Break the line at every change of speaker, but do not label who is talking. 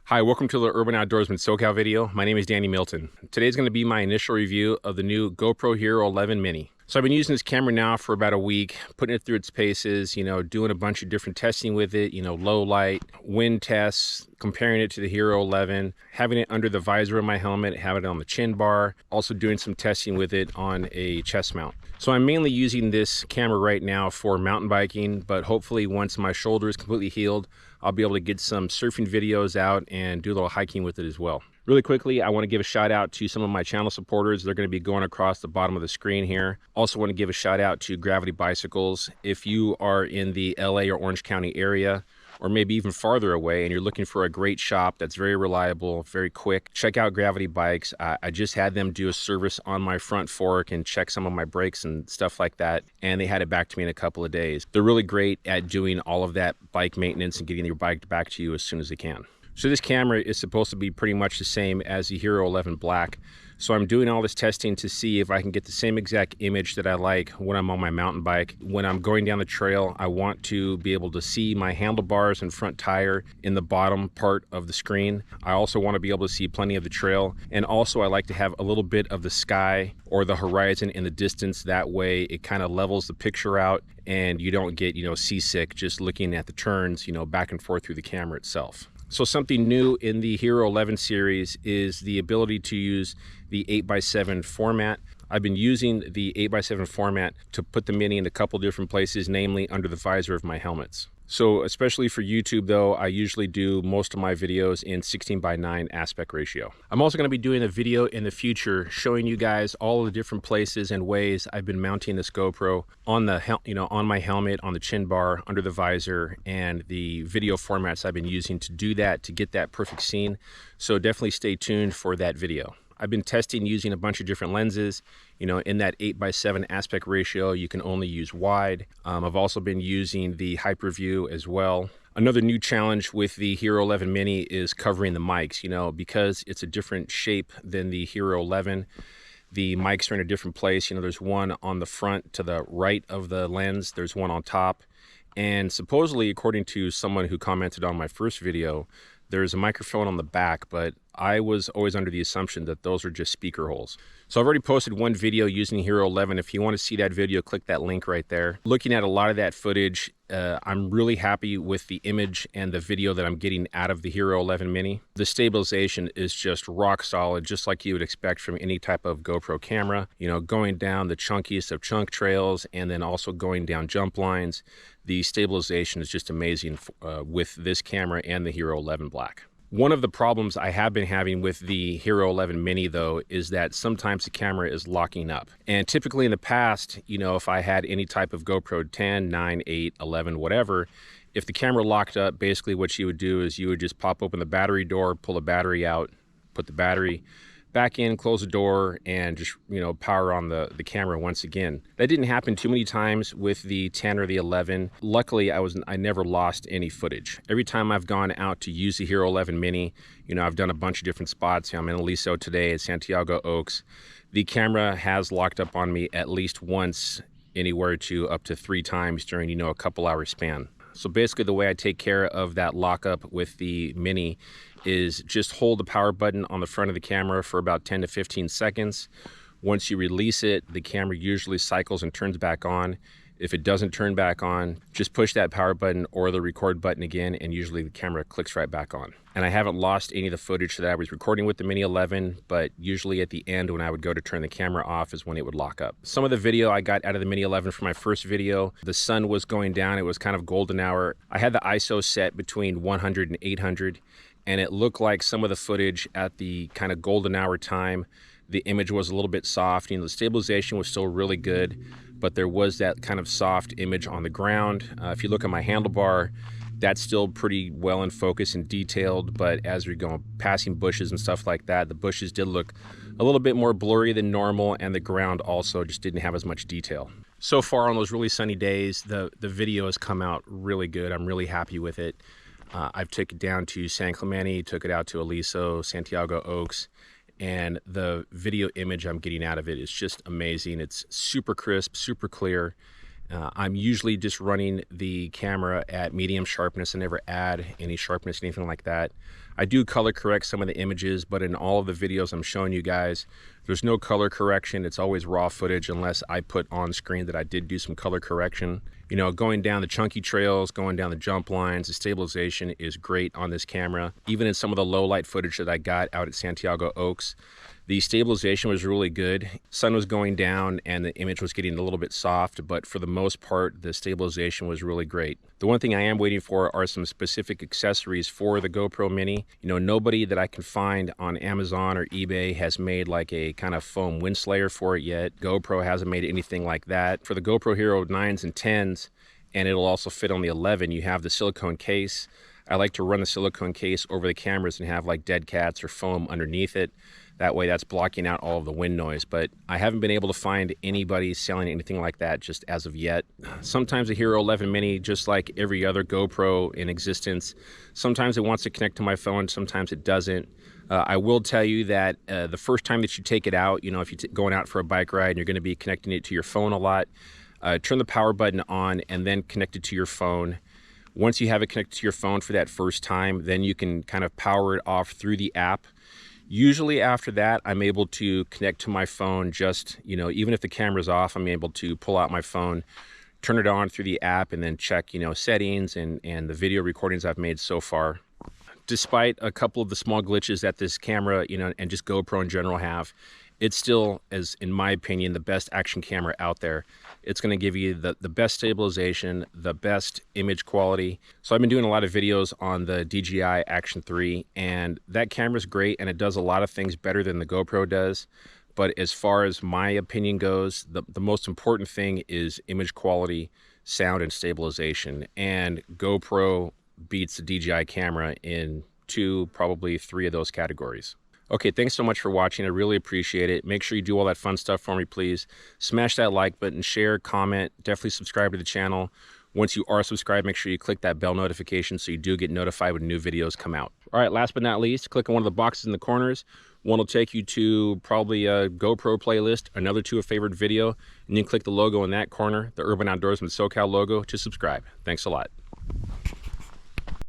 Hi, welcome to the Urban Outdoorsman SoCal video. My name is Danny Milton. Today's going to be my initial review of the new GoPro Hero 11 Mini. So I've been using this camera now for about a week, putting it through its paces, doing a bunch of different testing with it, low light, wind tests, comparing it to the Hero 11, having it under the visor of my helmet, having it on the chin bar, also doing some testing with it on a chest mount. So I'm mainly using this camera right now for mountain biking, but hopefully once my shoulder is completely healed, I'll be able to get some surfing videos out and do a little hiking with it as well. Really quickly, I want to give a shout out to some of my channel supporters. They're going to be going across the bottom of the screen here. Also want to give a shout out to Gravity Bicycles. If you are in the LA or Orange County area, or maybe even farther away, and you're looking for a great shop that's very reliable, very quick, check out Gravity Bikes. I just had them do a service on my front fork and check some of my brakes and stuff like that, and they had it back to me in a couple of days. They're really great at doing all of that bike maintenance and getting your bike back to you as soon as they can. So this camera is supposed to be pretty much the same as the Hero 11 Black. So I'm doing all this testing to see if I can get the same exact image that I like when I'm on my mountain bike. When I'm going down the trail, I want to be able to see my handlebars and front tire in the bottom part of the screen. I also want to be able to see plenty of the trail. And also I like to have a little bit of the sky or the horizon in the distance. That way it kind of levels the picture out and you don't get, seasick just looking at the turns, back and forth through the camera itself. So something new in the Hero 11 series is the ability to use the 8x7 format. I've been using the 8x7 format to put the Mini in a couple different places, namely under the visor of my helmets. So especially for YouTube though, I usually do most of my videos in 16:9 aspect ratio. I'm also going to be doing a video in the future showing you guys all of the different places and ways I've been mounting this GoPro on the on my helmet, on the chin bar, under the visor, and the video formats I've been using to do that, to get that perfect scene. So definitely stay tuned for that video. I've been testing using a bunch of different lenses. In that 8x7 aspect ratio, you can only use wide. I've also been using the Hyperview as well. Another new challenge with the Hero 11 Mini is covering the mics, because it's a different shape than the Hero 11. The mics are in a different place. There's one on the front to the right of the lens. There's one on top. And supposedly, according to someone who commented on my first video, there's a microphone on the back, but I was always under the assumption that those are just speaker holes. So I've already posted one video using Hero 11. If you want to see that video, click that link right there. Looking at a lot of that footage, I'm really happy with the image and the video that I'm getting out of the Hero 11 Mini. The stabilization is just rock solid, just like you would expect from any type of GoPro camera. Going down the chunkiest of chunk trails and then also going down jump lines. The stabilization is just amazing with this camera and the Hero 11 Black. One of the problems I have been having with the Hero 11 Mini though is that sometimes the camera is locking up. And typically in the past, if I had any type of GoPro 10, 9, 8, 11, whatever, if the camera locked up, basically what you would do is you would just pop open the battery door, pull a battery out, put the battery back in, close the door, and just power on the camera once again. That didn't happen too many times with the 10 or the 11. Luckily, I never lost any footage. Every time I've gone out to use the Hero 11 Mini, I've done a bunch of different spots. I'm in Aliso today at Santiago Oaks. The camera has locked up on me at least once, anywhere to up to 3 times during a couple hour span. So basically the way I take care of that lockup with the Mini is just hold the power button on the front of the camera for about 10 to 15 seconds. Once you release it, the camera usually cycles and turns back on. If it doesn't turn back on, just push that power button or the record button again, and usually the camera clicks right back on. And I haven't lost any of the footage that I was recording with the Mini 11, but usually at the end when I would go to turn the camera off is when it would lock up. Some of the video I got out of the Mini 11 for my first video, the sun was going down, it was kind of golden hour. I had the ISO set between 100 and 800, and it looked like some of the footage at the kind of golden hour time, the image was a little bit soft. The stabilization was still really good, but there was that kind of soft image on the ground. If you look at my handlebar, that's still pretty well in focus and detailed, but as we're going passing bushes and stuff like that, the bushes did look a little bit more blurry than normal, and the ground also just didn't have as much detail. So far on those really sunny days, the video has come out really good. I'm really happy with it. I've took it down to San Clemente, took it out to Aliso, Santiago Oaks, and the video image I'm getting out of it is just amazing. It's super crisp, super clear, I'm usually just running the camera at medium sharpness. I never add any sharpness, anything like that. I do color correct some of the images, but in all of the videos I'm showing you guys, there's no color correction. It's always raw footage unless I put on screen that I did do some color correction. You know, going down the chunky trails, going down the jump lines, the stabilization is great on this camera. Even in some of the low light footage that I got out at Santiago Oaks, the stabilization was really good. Sun was going down and the image was getting a little bit soft, but for the most part, the stabilization was really great. The one thing I am waiting for are some specific accessories for the GoPro Mini. You know, nobody that I can find on Amazon or eBay has made like a kind of foam wind slayer for it yet. GoPro hasn't made anything like that. For the GoPro Hero 9s and 10s, and it'll also fit on the 11, you have the silicone case. I like to run the silicone case over the cameras and have like dead cats or foam underneath it. That way that's blocking out all of the wind noise, but I haven't been able to find anybody selling anything like that just as of yet. Sometimes the Hero 11 Mini, just like every other GoPro in existence, sometimes it wants to connect to my phone, sometimes it doesn't. I will tell you that the first time that you take it out, you know, if you're going out for a bike ride and you're going to be connecting it to your phone a lot, turn the power button on and then connect it to your phone. Once you have it connected to your phone for that first time, then you can kind of power it off through the app. Usually after that, I'm able to connect to my phone just, you know, even if the camera's off, I'm able to pull out my phone, turn it on through the app, and then check, you know, settings and the video recordings I've made so far. Despite a couple of the small glitches that this camera, you know, and just GoPro in general have, it's still, as in my opinion, the best action camera out there. It's going to give you the best stabilization, the best image quality. So I've been doing a lot of videos on the DJI Action 3, and that camera's great, and it does a lot of things better than the GoPro does. But as far as my opinion goes, the most important thing is image quality, sound, and stabilization. And GoPro beats the DJI camera in 2, probably 3 of those categories. Okay, thanks so much for watching. I really appreciate it. Make sure you do all that fun stuff for me, please. Smash that like button, share, comment, definitely subscribe to the channel. Once you are subscribed, make sure you click that bell notification so you do get notified when new videos come out. All right, last but not least, click on one of the boxes in the corners. One will take you to probably a GoPro playlist, another to a favorite video, and you can click the logo in that corner, the Urban Outdoorsman SoCal logo, to subscribe. Thanks a lot.